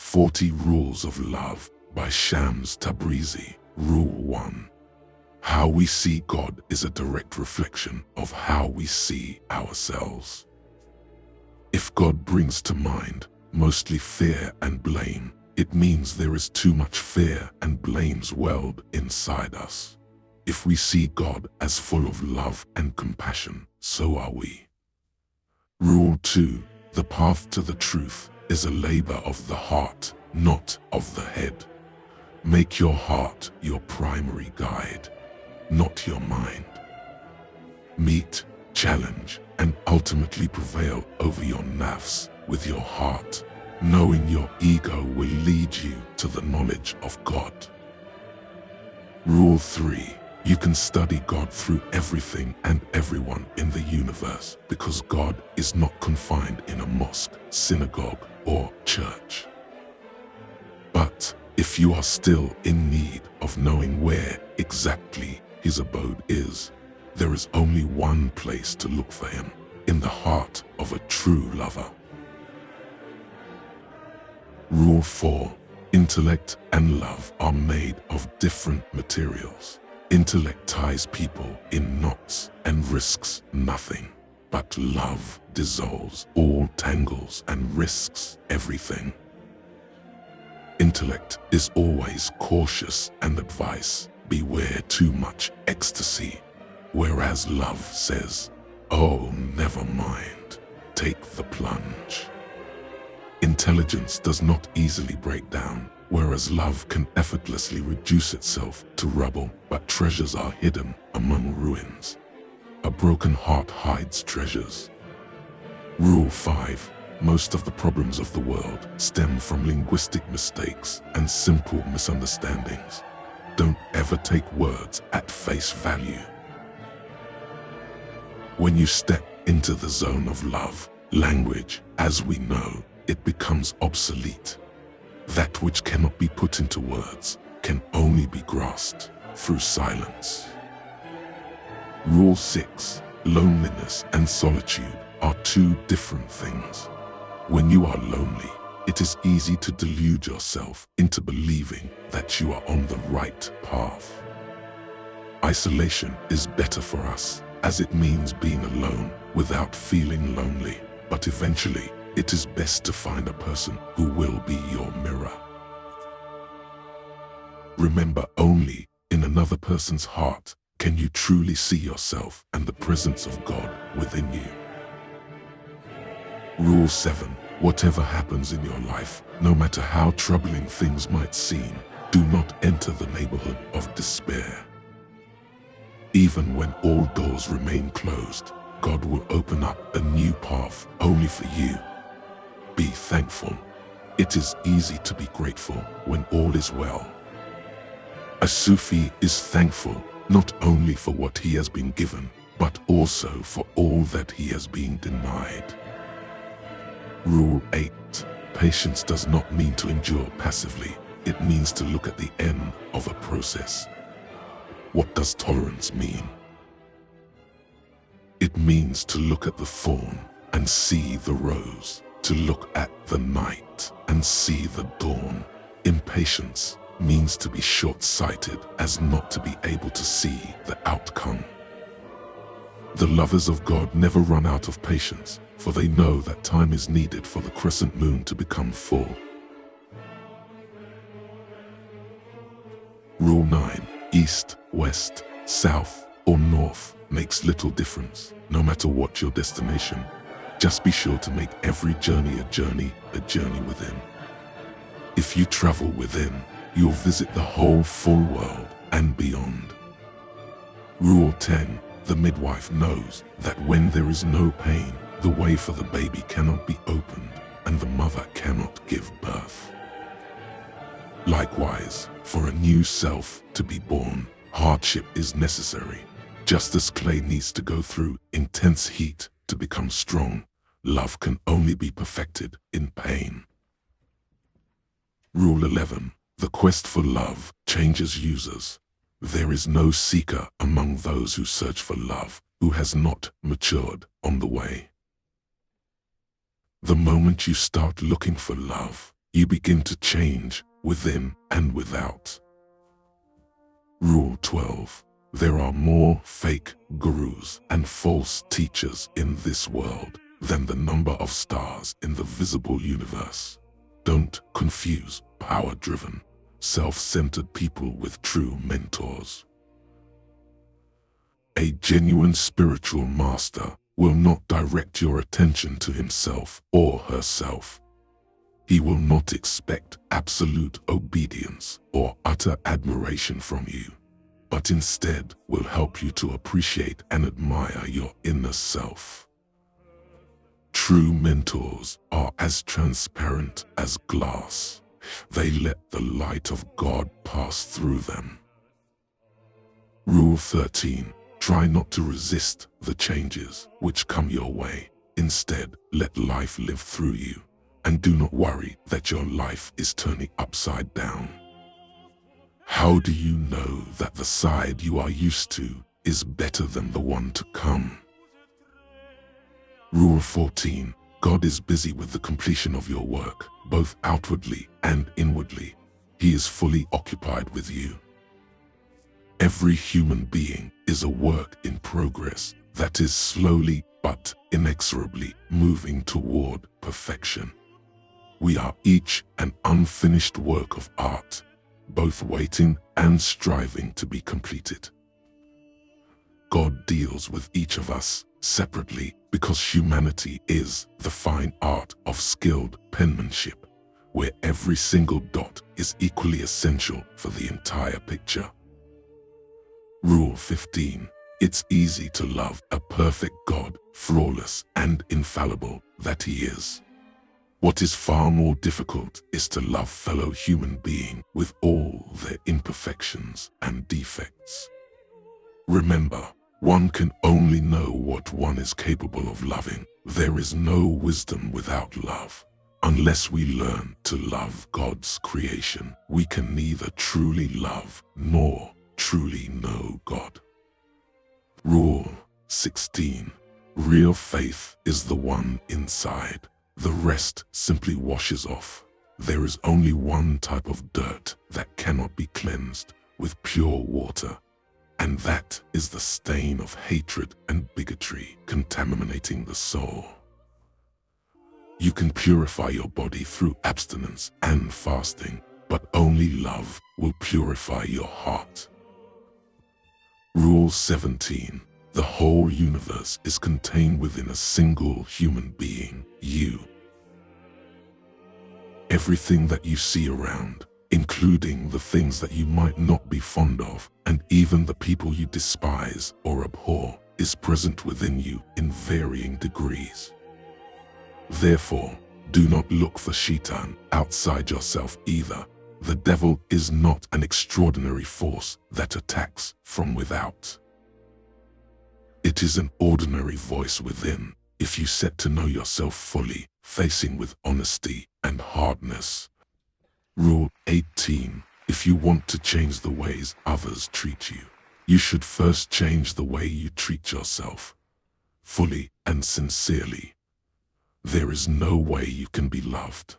40 Rules of Love by Shams Tabrizi. Rule 1. How we see God is a direct reflection of how we see ourselves. If God brings to mind mostly fear and blame, it means there is too much fear and blame's welled inside us. If we see God as full of love and compassion, so are we. Rule 2. The path to the truth is a labor of the heart, not of the head. Make your heart your primary guide, not your mind. Meet, challenge, and ultimately prevail over your nafs with your heart, knowing your ego will lead you to the knowledge of God. Rule 3. You can study God through everything and everyone in the universe because God is not confined in a mosque, synagogue, or church. But if you are still in need of knowing where exactly his abode is, there is only one place to look for him: in the heart of a true lover. Rule 4. Intellect and love are made of different materials. Intellect ties people in knots and risks nothing, but love dissolves all tangles and risks everything. Intellect is always cautious and advice, beware too much ecstasy, whereas love says, oh, never mind, take the plunge. Intelligence does not easily break down, whereas love can effortlessly reduce itself to rubble, but treasures are hidden among ruins. A broken heart hides treasures. Rule 5. Most of the problems of the world stem from linguistic mistakes and simple misunderstandings. Don't ever take words at face value. When you step into the zone of love, language, as we know, it becomes obsolete. That which cannot be put into words can only be grasped through silence. Rule 6. Loneliness and solitude are two different things. When you are lonely, it is easy to delude yourself into believing that you are on the right path. Isolation is better for us, as it means being alone without feeling lonely, but eventually, it is best to find a person who will be your mirror. Remember, only in another person's heart can you truly see yourself and the presence of God within you. Rule 7. Whatever happens in your life, no matter how troubling things might seem, do not enter the neighborhood of despair. Even when all doors remain closed, God will open up a new path only for you. Be thankful. It is easy to be grateful when all is well. A Sufi is thankful not only for what he has been given, but also for all that he has been denied. Rule 8. Patience does not mean to endure passively. It means to look at the end of a process. What does tolerance mean? It means to look at the thorn and see the rose, to look at the night and see the dawn. Impatience means to be short-sighted as not to be able to see the outcome. The lovers of God never run out of patience, for they know that time is needed for the crescent moon to become full. Rule 9. East, west, south, or north makes little difference, no matter what your destination. Just be sure to make every journey a journey within. If you travel within, you'll visit the whole full world and beyond. Rule 10. The midwife knows that when there is no pain, the way for the baby cannot be opened and the mother cannot give birth. Likewise, for a new self to be born, hardship is necessary. Just as clay needs to go through intense heat to become strong, love can only be perfected in pain. Rule 11. The quest for love changes users. There is no seeker among those who search for love who has not matured on the way. The moment you start looking for love, you begin to change within and without. Rule 12. There are more fake gurus and false teachers in this world than the number of stars in the visible universe. Don't confuse power-driven, self-centered people with true mentors. A genuine spiritual master will not direct your attention to himself or herself. He will not expect absolute obedience or utter admiration from you, but instead will help you to appreciate and admire your inner self. True mentors are as transparent as glass. They let the light of God pass through them. Rule 13. Try not to resist the changes which come your way. Instead, let life live through you, and do not worry that your life is turning upside down. How do you know that the side you are used to is better than the one to come? Rule 14. God is busy with the completion of your work, both outwardly and inwardly. He is fully occupied with you. Every human being is a work in progress that is slowly but inexorably moving toward perfection. We are each an unfinished work of art, both waiting and striving to be completed. God deals with each of us separately because humanity is the fine art of skilled penmanship, where every single dot is equally essential for the entire picture. Rule 15. It's easy to love a perfect God, flawless and infallible that He is. What is far more difficult is to love fellow human beings with all their imperfections and defects. Remember, one can only know what one is capable of loving. There is no wisdom without love. Unless we learn to love God's creation, we can neither truly love nor truly know God. Rule 16. Real faith is the one inside. The rest simply washes off. There is only one type of dirt that cannot be cleansed with pure water, and that is the stain of hatred and bigotry contaminating the soul. You can purify your body through abstinence and fasting, but only love will purify your heart. Rule 17. The whole universe is contained within a single human being, you. Everything that you see around, including the things that you might not be fond of, and even the people you despise or abhor, is present within you in varying degrees. Therefore, do not look for Shaitan outside yourself either. The devil is not an extraordinary force that attacks from without. It is an ordinary voice within, if you set to know yourself fully, facing with honesty and hardness. Rule 18. If you want to change the ways others treat you, you should first change the way you treat yourself, fully and sincerely. There is no way you can be loved.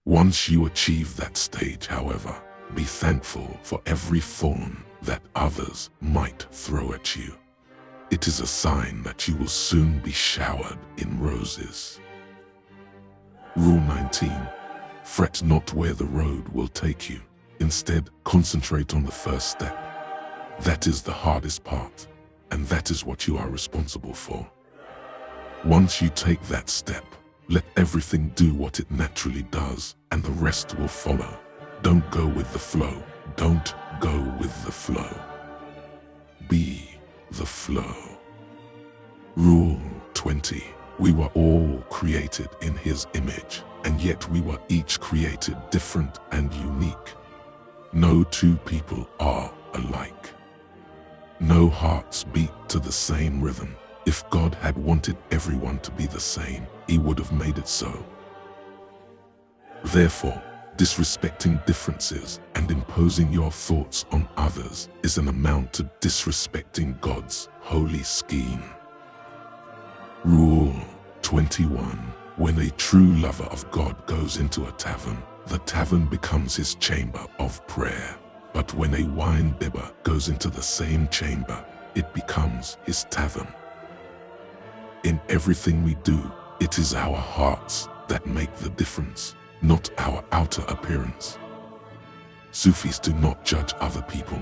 Once you achieve that stage, however, be thankful for every thorn that others might throw at you. It is a sign that you will soon be showered in roses. Rule 19. Fret not where the road will take you. Instead, concentrate on the first step. That is the hardest part, and that is what you are responsible for. Once you take that step, let everything do what it naturally does, and the rest will follow. Don't go with the flow. Don't go with the flow. Be the flow. Rule 20. We were all created in His image, and yet we were each created different and unique. No two people are alike. No hearts beat to the same rhythm. If God had wanted everyone to be the same, He would have made it so. Therefore, disrespecting differences and imposing your thoughts on others is an amount to disrespecting God's holy scheme. Rule 21. When a true lover of God goes into a tavern, the tavern becomes his chamber of prayer. But when a wine bibber goes into the same chamber, it becomes his tavern. In everything we do, it is our hearts that make the difference, not our outer appearance. Sufis do not judge other people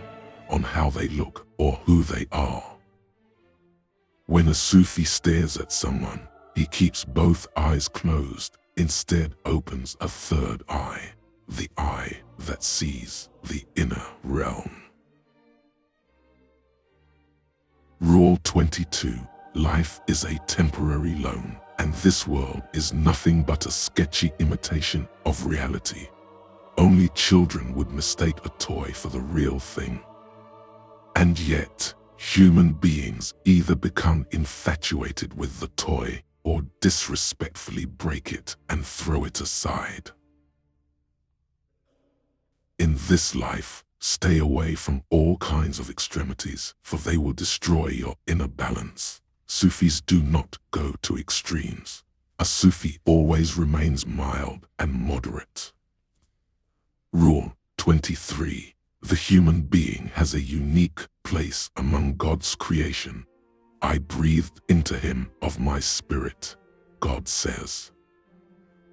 on how they look or who they are. When a Sufi stares at someone, he keeps both eyes closed, instead opens a third eye, the eye that sees the inner realm. Rule 22. Life is a temporary loan, and this world is nothing but a sketchy imitation of reality. Only children would mistake a toy for the real thing. And yet, human beings either become infatuated with the toy or disrespectfully break it and throw it aside. In this life, stay away from all kinds of extremities, for they will destroy your inner balance. Sufis do not go to extremes. A Sufi always remains mild and moderate. Rule 23. The human being has a unique place among God's creation. I breathed into him of my spirit, God says.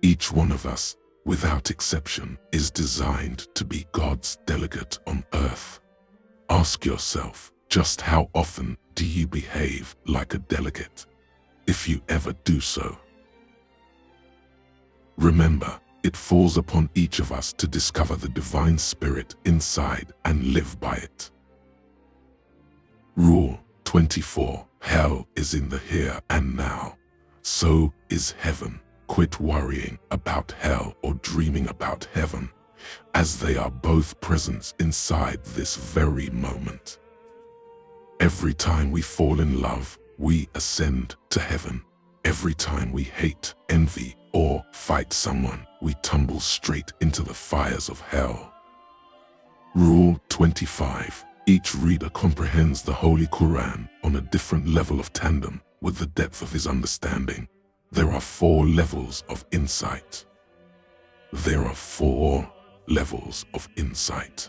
Each one of us, without exception, is designed to be God's delegate on earth. Ask yourself, just how often do you behave like a delegate, if you ever do so? Remember, it falls upon each of us to discover the divine spirit inside and live by it. Rule 24. Hell is in the here and now. So is heaven. Quit worrying about hell or dreaming about heaven, as they are both present inside this very moment. Every time we fall in love, we ascend to heaven. Every time we hate, envy, or fight someone, we tumble straight into the fires of hell. Rule 25. Each reader comprehends the Holy Quran on a different level of tandem with the depth of his understanding. There are 4 levels of insight. There are 4 levels of insight.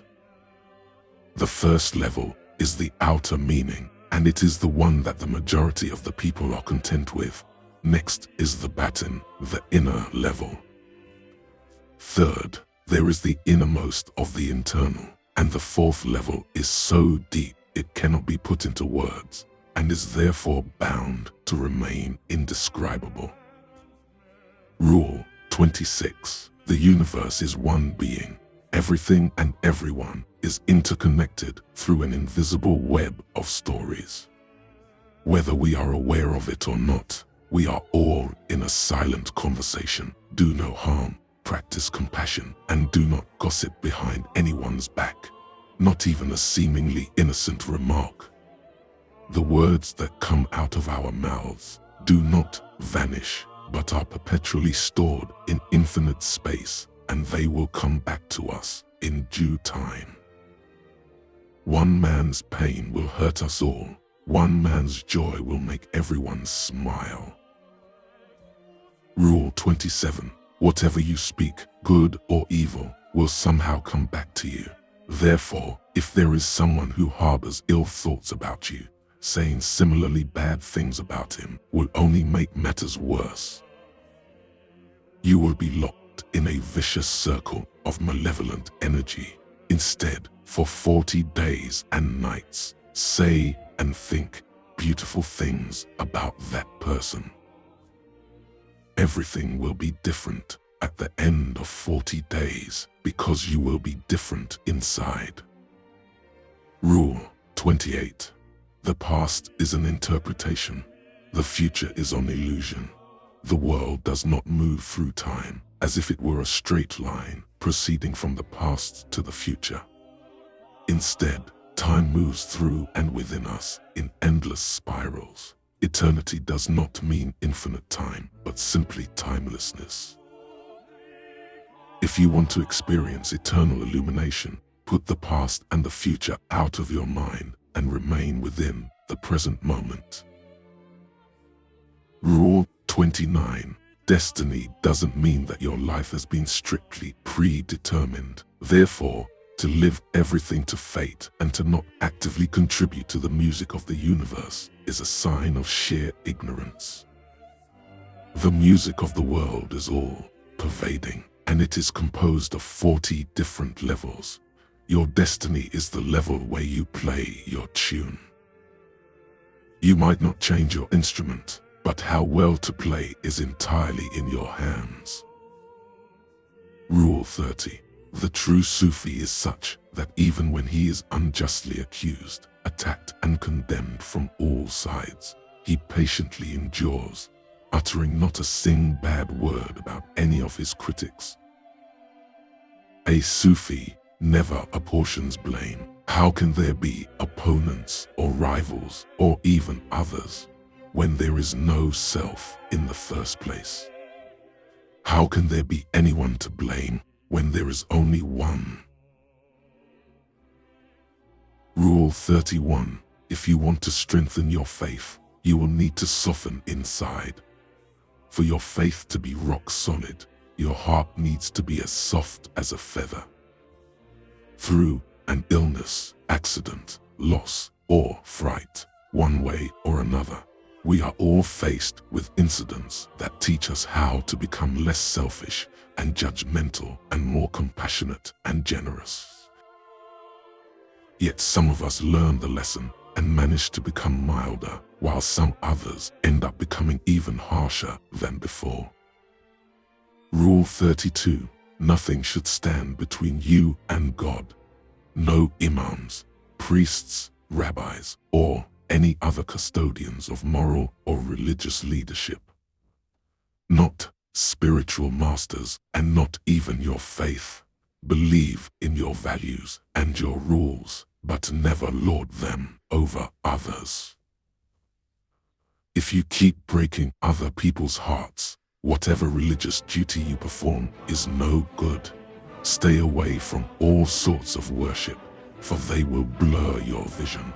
The first level is the outer meaning, and it is the one that the majority of the people are content with. Next is the batin, the inner level. Third, there is the innermost of the internal, and the 4th level is so deep it cannot be put into words, and is therefore bound to remain indescribable. Rule 26. The universe is one being. Everything and everyone is interconnected through an invisible web of stories. Whether we are aware of it or not, we are all in a silent conversation. Do no harm, practice compassion, and do not gossip behind anyone's back, not even a seemingly innocent remark. The words that come out of our mouths do not vanish, but are perpetually stored in infinite space, and they will come back to us in due time. One man's pain will hurt us all. One man's joy will make everyone smile. Rule 27. Whatever you speak, good or evil, will somehow come back to you. Therefore, if there is someone who harbors ill thoughts about you, saying similarly bad things about him will only make matters worse. You will be locked in a vicious circle of malevolent energy. Instead, for 40 days and nights, say and think beautiful things about that person. Everything will be different at the end of 40 days because you will be different inside. Rule 28. The past is an interpretation. The future is an illusion. The world does not move through time as if it were a straight line proceeding from the past to the future. Instead, time moves through and within us in endless spirals. Eternity does not mean infinite time, but simply timelessness. If you want to experience eternal illumination, put the past and the future out of your mind and remain within the present moment. Rule 29. Destiny doesn't mean that your life has been strictly predetermined. Therefore, to live everything to fate and to not actively contribute to the music of the universe is a sign of sheer ignorance. The music of the world is all-pervading, and it is composed of 40 different levels. Your destiny is the level where you play your tune. You might not change your instrument, but how well to play is entirely in your hands. Rule 30. The true Sufi is such that even when he is unjustly accused, attacked and condemned from all sides, he patiently endures, uttering not a single bad word about any of his critics. A Sufi never apportions blame. How can there be opponents or rivals or even others when there is no self in the first place? How can there be anyone to blame when there is only one? Rule 31. If you want to strengthen your faith, you will need to soften inside. For your faith to be rock solid, your heart needs to be as soft as a feather. Through an illness, accident, loss, or fright, one way or another, we are all faced with incidents that teach us how to become less selfish and judgmental and more compassionate and generous. Yet some of us learn the lesson and manage to become milder, while some others end up becoming even harsher than before. Rule 32. Nothing should stand between you and God. No imams, priests, rabbis, or any other custodians of moral or religious leadership. Not spiritual masters, and not even your faith. Believe in your values and your rules, but never lord them over others. If you keep breaking other people's hearts, whatever religious duty you perform is no good. Stay away from all sorts of worship, for they will blur your vision.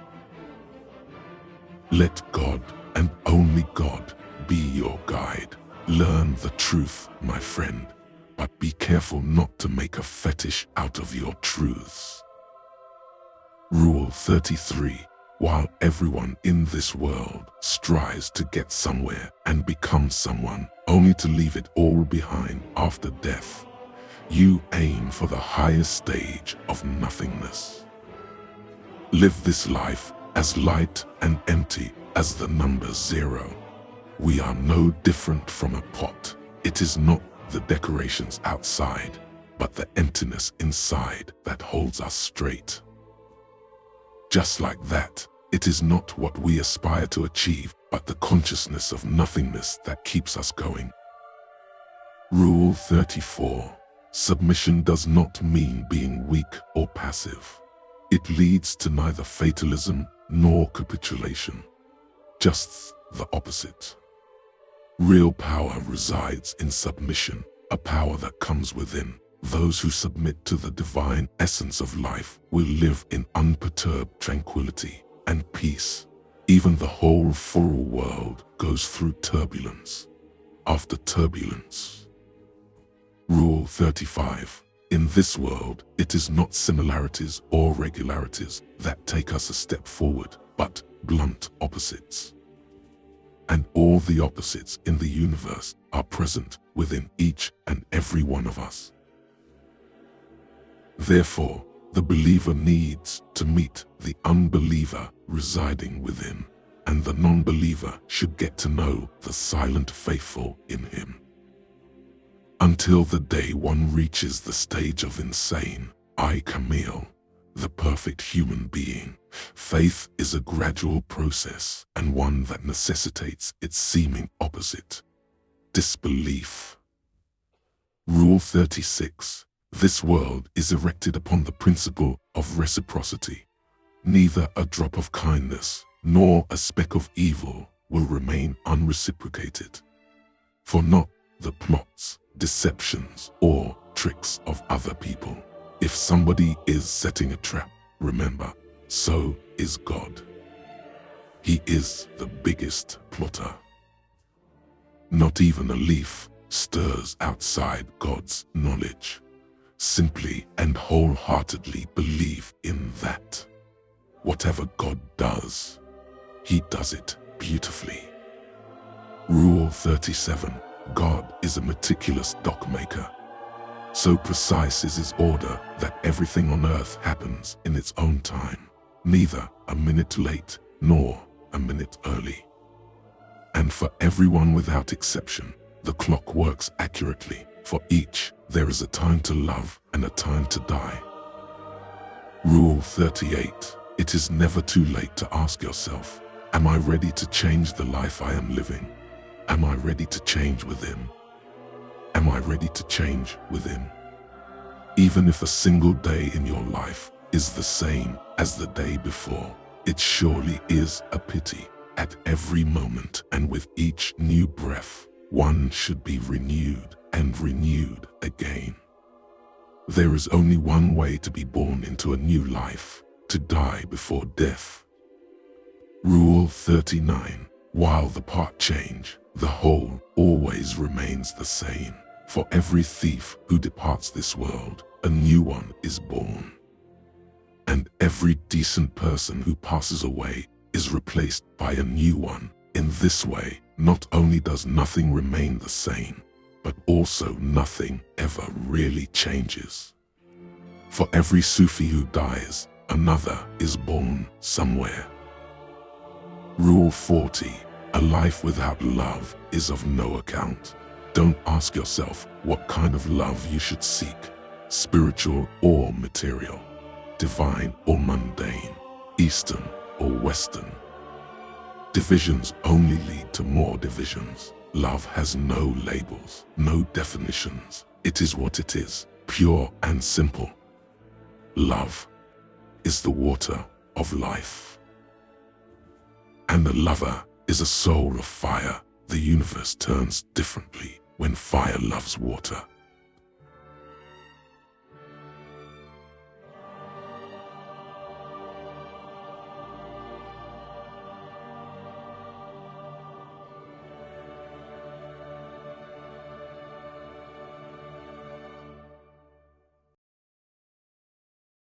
Let God, and only God, be your guide. Learn the truth, my friend, but be careful not to make a fetish out of your truths. Rule 33. While everyone in this world strives to get somewhere and become someone, only to leave it all behind after death, you aim for the highest stage of nothingness. Live this life as light and empty as the number 0. We are no different from a pot. It is not the decorations outside, but the emptiness inside that holds us straight. Just like that, it is not what we aspire to achieve, but the consciousness of nothingness that keeps us going. Rule 34. Submission does not mean being weak or passive. It leads to neither fatalism nor capitulation. Just the opposite. Real power resides in submission, a power that comes within. Those who submit to the divine essence of life will live in unperturbed tranquility and peace. Even the whole full world goes through turbulence after turbulence. Rule 35. In this world, it is not similarities or regularities that take us a step forward, but blunt opposites. And all the opposites in the universe are present within each and every one of us. Therefore, the believer needs to meet the unbeliever residing within, and the non-believer should get to know the silent faithful in him. Until the day one reaches the stage of insane, Kamil, the perfect human being, faith is a gradual process and one that necessitates its seeming opposite, disbelief. Rule 36. This world is erected upon the principle of reciprocity. Neither a drop of kindness nor a speck of evil will remain unreciprocated. For not the plots, deceptions, or tricks of other people. If somebody is setting a trap, remember, so is God. He is the biggest plotter. Not even Elif, stirs outside God's knowledge. Simply and wholeheartedly believe in that. Whatever God does, He does it beautifully. Rule 37. God is a meticulous dockmaker. So precise is His order that everything on earth happens in its own time, neither a minute late nor a minute early. And for everyone without exception, the clock works accurately. For each, there is a time to love and a time to die. Rule 38. It is never too late to ask yourself, am I ready to change the life I am living? Am I ready to change within? Am I ready to change within? Even if a single day in your life is the same as the day before, it surely is a pity. At every moment and with each new breath, one should be renewed and renewed again. There is only one way to be born into a new life, to die before death. Rule 39. While the part change, the whole always remains the same. For every thief who departs this world, a new one is born. And every decent person who passes away is replaced by a new one. In this way, not only does nothing remain the same, but also nothing ever really changes. For every Sufi who dies, another is born somewhere. Rule 40. A life without love is of no account. Don't ask yourself what kind of love you should seek, spiritual or material, divine or mundane, Eastern or Western. Divisions only lead to more divisions. Love has no labels, no definitions. It is what it is, pure and simple. Love is the water of life. And the lover is a soul of fire. The universe turns differently when fire loves water.